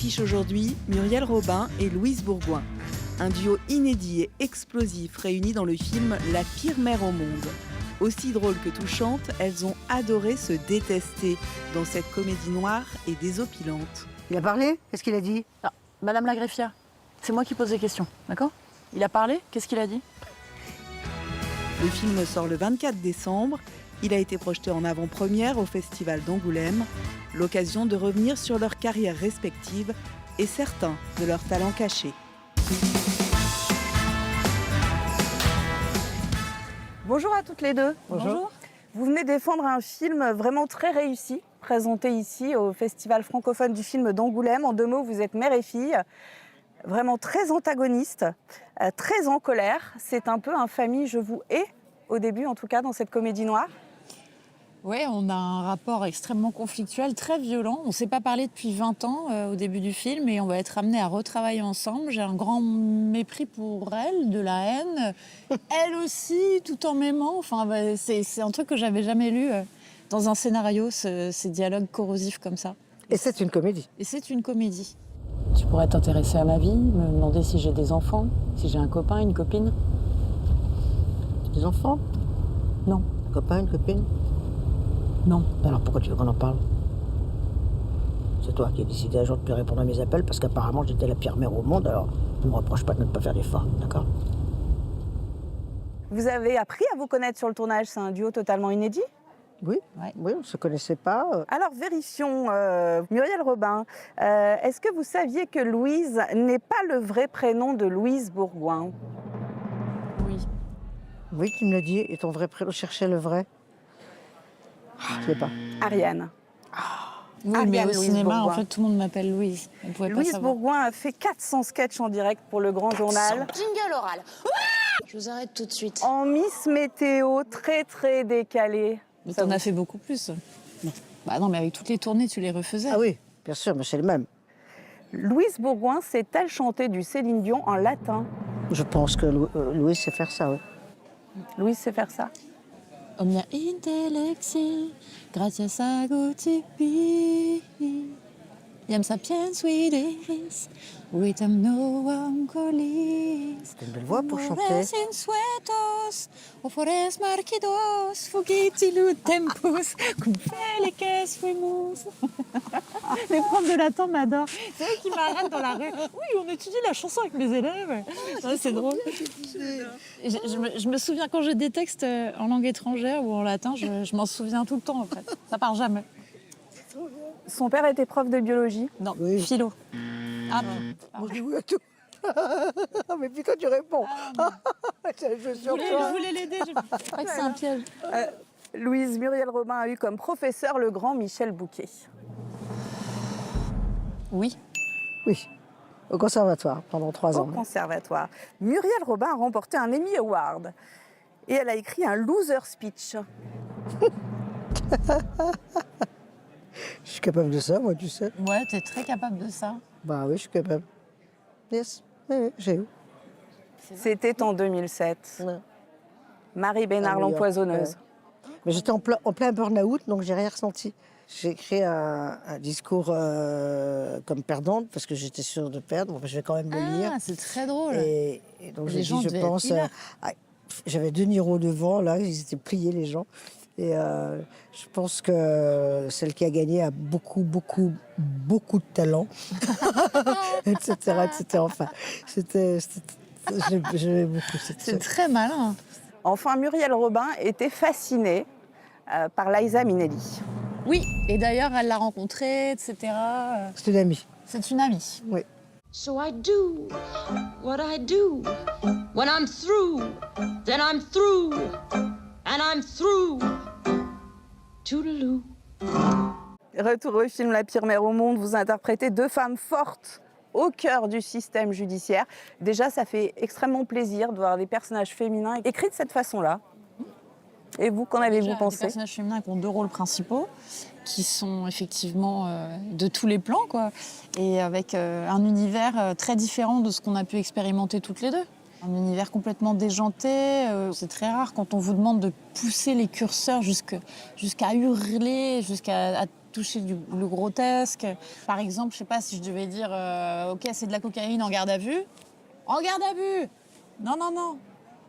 affiche aujourd'hui Muriel Robin et Louise Bourgoin. Un duo inédit et explosif réuni dans le film La pire mère au monde. Aussi drôle que touchante, elles ont adoré se détester dans cette comédie noire et désopilante. Il a parlé? Qu'est-ce qu'il a dit? Non, Madame la greffière, c'est moi qui pose les questions, d'accord? Il a parlé? Qu'est-ce qu'il a dit? Le film sort le 24 décembre. Il a été projeté en avant-première au Festival d'Angoulême. L'occasion de revenir sur leurs carrières respectives et certains de leurs talents cachés. Bonjour à toutes les deux. Bonjour. Vous venez défendre un film vraiment très réussi, présenté ici au Festival francophone du film d'Angoulême. En 2 mots, vous êtes mère et fille, vraiment très antagonistes, très en colère. C'est un peu un famille je vous hais, au début en tout cas, dans cette comédie noire. Oui, on a un rapport extrêmement conflictuel, très violent. On ne s'est pas parlé depuis 20 ans au début du film et on va être amenés à retravailler ensemble. J'ai un grand mépris pour elle, de la haine. Elle aussi, tout en m'aimant. Enfin, c'est un truc que j'avais jamais lu dans un scénario, ces dialogues corrosifs comme ça. Et c'est une comédie. Et c'est une comédie. Tu pourrais t'intéresser à ma vie, me demander si j'ai des enfants, si j'ai un copain, une copine. Des enfants? Non. Un copain, une copine? Non. Alors pourquoi tu veux qu'on en parle? C'est toi qui as décidé un jour de plus répondre à mes appels parce qu'apparemment j'étais la pire mère au monde, alors ne me reproche pas de ne pas faire d'efforts, d'accord? Vous avez appris à vous connaître sur le tournage, c'est un duo totalement inédit. Oui, Ouais. oui, on ne se connaissait pas. Alors vérifions, Muriel Robin, est-ce que vous saviez que Louise n'est pas le vrai prénom de Louise Bourgoin? Oui. Oui, tu me l'as dit, et ton vrai prénom cherchait le vrai. Je ne sais pas. Ariane. Oui, mais Ariane au Louise cinéma, Bourgoin. en fait, tout le monde m'appelle Louise. On pouvait pas Louise savoir. Bourgoin a fait 400 sketchs en direct pour le Grand Journal. Jingle oral. Je vous arrête tout de suite. En Miss Météo, très très décalée. Mais Ça t'en vous- as fait beaucoup plus. Non. Bah non, mais avec toutes les tournées, tu les refaisais. Ah oui, bien sûr, mais c'est le même. Louise Bourgoin sait-elle chanter du Céline Dion en latin? Je pense que Louis sait faire ça, oui. Louise sait faire ça. Omnia intellexi, gracias a Guti, Iam sapiens videris, vitam novum colis. C'est une belle voix pour chanter. Mores insuetos, o fores marquidos, fugiti lut tempus, cum felices fuimus. Les profs de latin m'adorent. C'est eux qui m'arrêtent dans la rue. Oui, on étudie la chanson avec mes élèves. Ouais, c'est drôle. Je me souviens quand j'ai des textes en langue étrangère ou en latin, je m'en souviens tout le temps en fait. Ça part jamais. Son père était prof de biologie. Non, Oui. philo. Ah bon. Moi, je dis oui à tout. Mais putain, tu réponds. Je suis Je voulais l'aider, je crois que c'est un piège. Louise Muriel Robin a eu comme professeur le grand Michel Bouquet. Oui. Oui, au conservatoire pendant 3 Au ans. conservatoire. Muriel Robin a remporté un Emmy Award. Et elle a écrit un loser speech. Je suis capable de ça, moi, tu sais. Ouais, t'es très capable de ça. Bah oui, je suis capable. Yes, oui, j'ai eu. C'était en 2007. Ouais. Marie Bénard, Ah oui, l'empoisonneuse. ouais. Mais j'étais en plein burn-out, donc j'ai rien ressenti. J'ai écrit un discours comme perdante, parce que j'étais sûre de perdre. Bon, je vais quand même le lire. Ah, c'est très drôle. Et donc Les j'ai gens dit, je devaient être pense... hilar. j'avais De Niro devant, là, ils étaient pliés, les gens. Et je pense que celle qui a gagné a beaucoup de talent, etc., etc. Enfin, j'aimais beaucoup cette C'est scène. très malin. Enfin, Muriel Robin était fascinée par Liza Minnelli. Oui, et d'ailleurs, elle l'a rencontrée, etc. C'est une amie, C'est une amie. oui. So I do what I do. When I'm through, then I'm through. And I'm through. Toodaloo. Retour au film La pire mère au monde, vous interprétez 2 femmes fortes au cœur du système judiciaire. Déjà, ça fait extrêmement plaisir de voir des personnages féminins écrits de cette façon-là. Et vous, qu'en avez-vous Déjà, des pensé? personnages féminins qui ont 2 rôles principaux, qui sont effectivement de tous les plans, quoi. Et avec un univers très différent de ce qu'on a pu expérimenter toutes les deux. Un univers complètement déjanté. C'est très rare quand on vous demande de pousser les curseurs jusqu'à hurler, jusqu'à toucher le grotesque. Par exemple, je sais pas si je devais dire ok, c'est de la cocaïne en garde à vue. En garde à vue. Non, non, non.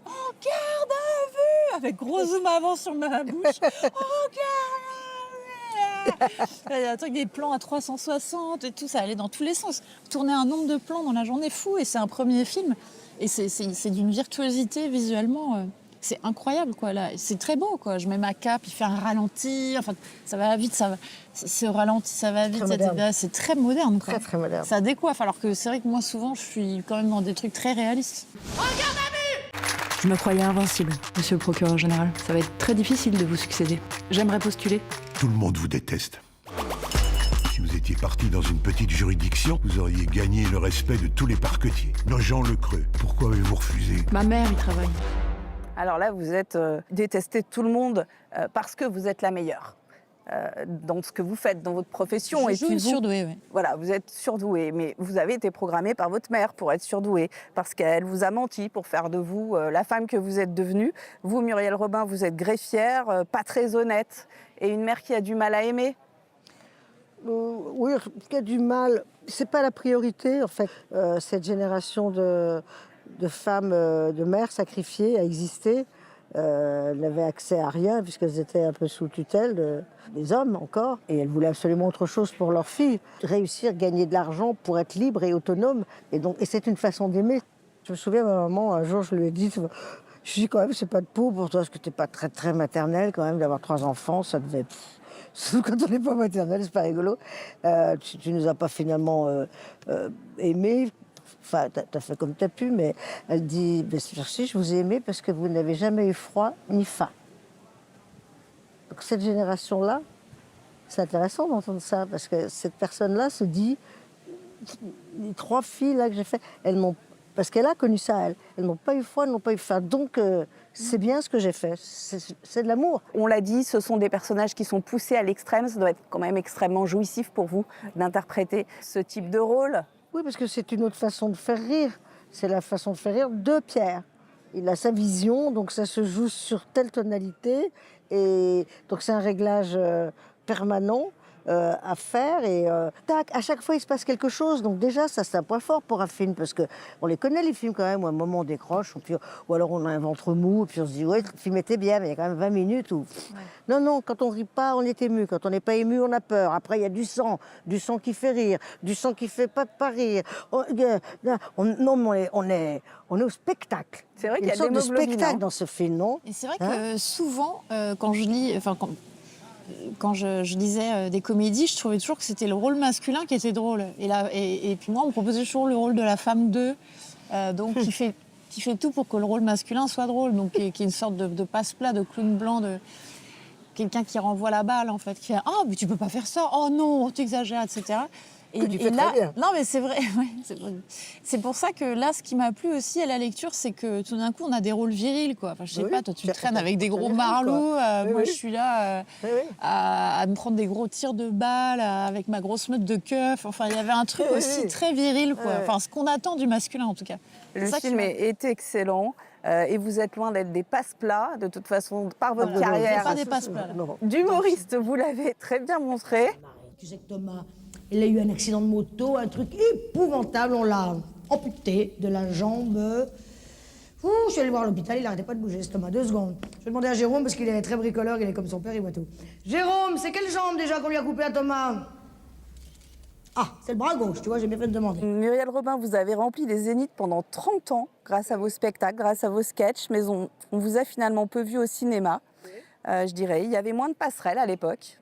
En garde à vue. Avec gros zoom avant sur ma bouche. En garde à vue. Il y a un truc, des plans à 360 et tout, ça allait dans tous les sens. Tourner un nombre de plans dans la journée fou, et c'est un premier film. Et c'est d'une virtuosité visuellement. C'est incroyable, quoi. Là, c'est très beau, quoi. Je mets ma cape, il fait un ralenti. Enfin, ça va vite, c'est au ralenti, ça va vite. C'est très moderne, quoi. Très, très moderne. Ça décoiffe. Alors que c'est vrai que moi, souvent, je suis quand même dans des trucs très réalistes. Je me croyais invincible, monsieur le procureur général. Ça va être très difficile de vous succéder. J'aimerais postuler. Tout le monde vous déteste. Si vous étiez parti dans une petite juridiction, vous auriez gagné le respect de tous les parquetiers. Nogent-le-Creux, pourquoi avez-vous refusé? Ma mère y travaille. Alors là, vous êtes détesté de tout le monde parce que vous êtes la meilleure dans ce que vous faites, dans votre profession. Je joue une surdouée, oui. Voilà, vous êtes surdouée, mais vous avez été programmée par votre mère pour être surdouée, parce qu'elle vous a menti pour faire de vous la femme que vous êtes devenue. Vous, Muriel Robin, vous êtes greffière, pas très honnête, et une mère qui a du mal à aimer. Oui, qui a du mal. C'est pas la priorité, en fait. Cette génération de femmes, de mères sacrifiées a existé. N'avaient accès à rien puisqu'elles étaient un peu sous tutelle des hommes encore. Et elles voulaient absolument autre chose pour leurs filles. Réussir, gagner de l'argent pour être libre et autonome. Et c'est une façon d'aimer. Je me souviens, ma maman, un jour, je lui ai dit... Je dis quand même, c'est pas de peau pour toi, parce que t'es pas très, très maternelle quand même, d'avoir 3 enfants, ça devait... Surtout quand on n'est pas maternelle, c'est pas rigolo. Tu nous as pas finalement aimés. Enfin, t'as fait comme t'as pu, mais elle dit, merci, je vous ai aimé parce que vous n'avez jamais eu froid ni faim. Donc cette génération-là, c'est intéressant d'entendre ça, parce que cette personne-là se dit, les 3 filles là que j'ai fait, elles m'ont, parce qu'elle a connu ça, elles n'ont pas eu froid, elles n'ont pas eu faim. Donc c'est bien ce que j'ai fait, c'est de l'amour. On l'a dit, ce sont des personnages qui sont poussés à l'extrême. Ça doit être quand même extrêmement jouissif pour vous d'interpréter ce type de rôle. Oui, parce que c'est une autre façon de faire rire. C'est la façon de faire rire de Pierre. Il a sa vision, donc ça se joue sur telle tonalité. Et donc c'est un réglage permanent à faire. Et tac, à chaque fois, il se passe quelque chose. Donc déjà, ça, c'est un point fort pour un film. Parce qu'on les connaît, les films, quand même, où à un moment, on décroche. Ou alors, on a un ventre mou. Et puis, on se dit, ouais, le film était bien, mais il y a quand même 20 minutes où... Non, non, quand on rit pas, on est ému. Quand on n'est pas ému, on a peur. Après, il y a du sang qui fait rire, du sang qui fait pas rire. Non, mais on est au spectacle. C'est vrai qu'il y a une sorte de d'hémoglobine, spectacle dans ce film, non? Et c'est vrai que souvent, quand je lis... Enfin, quand je lisais des comédies, je trouvais toujours que c'était le rôle masculin qui était drôle. Et puis moi, on me proposait toujours le rôle de la femme 2, donc qui fait tout pour que le rôle masculin soit drôle, donc qui est une sorte de passe-plat, de clown blanc, de quelqu'un qui renvoie la balle, en fait, qui fait « Ah, mais tu peux pas faire ça, oh non, tu exagères, etc. » Que tu fais très bien. Non, mais c'est vrai, ouais, c'est pour ça que là, ce qui m'a plu aussi à la lecture, c'est que tout d'un coup, on a des rôles virils, quoi. Enfin, je sais pas, toi, tu traînes avec des gros marlots, moi, je suis là à me prendre des gros tirs de balles, avec ma grosse meute de keuf. Enfin, il y avait un truc aussi très viril, quoi. Enfin, ce qu'on attend du masculin, en tout cas. Le film est excellent. Et vous êtes loin d'être des passe-plats, de toute façon, par votre carrière. Pas des passe-plats, là. D'humoriste, vous l'avez très bien montré. Tu sais que Thomas, il a eu un accident de moto, un truc épouvantable. On l'a amputé de la jambe. Ouh, je suis allée le voir à l'hôpital, il n'arrêtait pas de bouger, ce Thomas. 2 secondes. Je vais demander à Jérôme, parce qu'il est très bricoleur, il est comme son père, il voit tout. Jérôme, c'est quelle jambe déjà qu'on lui a coupé à Thomas? Ah, c'est le bras gauche, tu vois, j'ai bien fait de demander. Muriel Robin, vous avez rempli des zéniths pendant 30 ans grâce à vos spectacles, grâce à vos sketchs, mais on vous a finalement peu vu au cinéma, je dirais. Il y avait moins de passerelles à l'époque.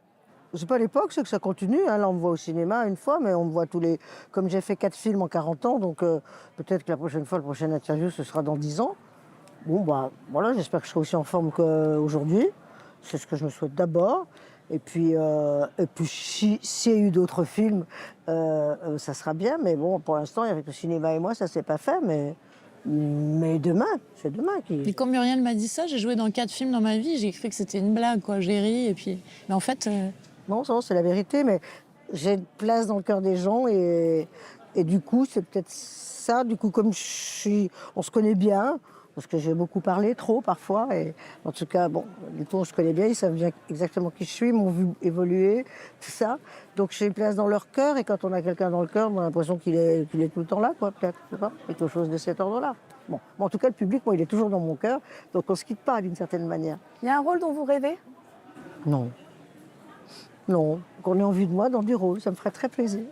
C'est pas l'époque, c'est que ça continue. Hein. Là, on me voit au cinéma une fois, mais on me voit tous les... Comme j'ai fait 4 films en 40 ans, donc peut-être que la prochaine fois, la prochaine interview, ce sera dans 10 ans. Bon, bah, voilà, j'espère que je serai aussi en forme qu'aujourd'hui. C'est ce que je me souhaite d'abord. Et puis s'il y a eu d'autres films, ça sera bien. Mais bon, pour l'instant, avec le cinéma et moi, ça s'est pas fait, mais demain, c'est demain qui... Et quand Muriel m'a dit ça, j'ai joué dans 4 films dans ma vie, j'ai cru que c'était une blague, quoi. J'ai ri, et puis... Mais en fait... Non, c'est la vérité, mais j'ai une place dans le cœur des gens et du coup, c'est peut-être ça. Du coup, comme on se connaît bien, Parce que j'ai beaucoup parlé, trop parfois. Et en tout cas, bon, les tours, je connais bien, ils savent bien exactement qui je suis, m'ont vu évoluer, tout ça. Donc j'ai une place dans leur cœur, et quand on a quelqu'un dans le cœur, on a l'impression qu'il est tout le temps là, quoi, peut-être, je sais pas, quelque chose de cet ordre-là. Bon, en tout cas, le public, moi, il est toujours dans mon cœur, donc on ne se quitte pas d'une certaine manière. Il y a un rôle dont vous rêvez? Non. Non, qu'on ait envie de moi dans du rôle, ça me ferait très plaisir.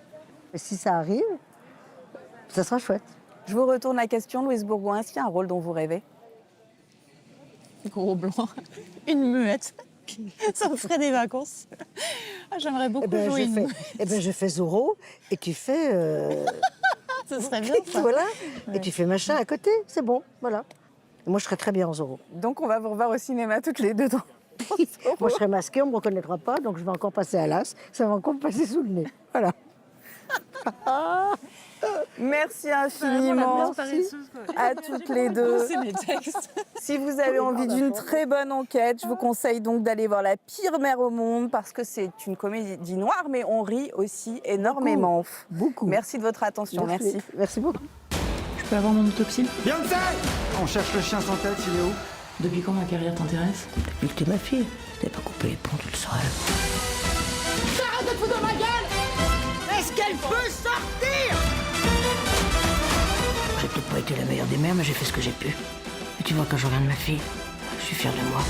Et si ça arrive, ça sera chouette. Je vous retourne la question, Louise Bourgoin. Est-ce qu'il y a un rôle dont vous rêvez? Gros blanc, une muette. Ça me ferait des vacances. Ah, j'aimerais beaucoup jouer une muette. Je fais Zorro, et tu fais... Ce serait bien, ça. Voilà, et tu fais machin à côté, c'est bon, voilà. Et moi, je serais très bien en Zorro. Donc on va vous revoir au cinéma toutes les deux. Moi, je serai masquée, on ne me reconnaîtra pas, donc je vais encore passer à l'as, ça va encore me passer sous le nez. Voilà. Merci infiniment à toutes les deux. C'est mes textes. Si vous avez envie d'une très bonne enquête, je vous conseille donc d'aller voir La pire mère au monde, parce que c'est une comédie noire, mais on rit aussi énormément. Beaucoup. Merci de votre attention. Merci. Merci beaucoup. Je peux avoir mon autopsie? Beyoncé! On cherche le chien sans tête, il est où? Depuis quand ma carrière t'intéresse? Depuis que t'es ma fille, t'avais pas coupé les ponts toute seule. Arrête de te foutre dans ma gueule! Est-ce qu'elle peut sortir? J'ai peut-être pas été la meilleure des mères, mais j'ai fait ce que j'ai pu. Et tu vois, quand je regarde ma fille, je suis fière de moi.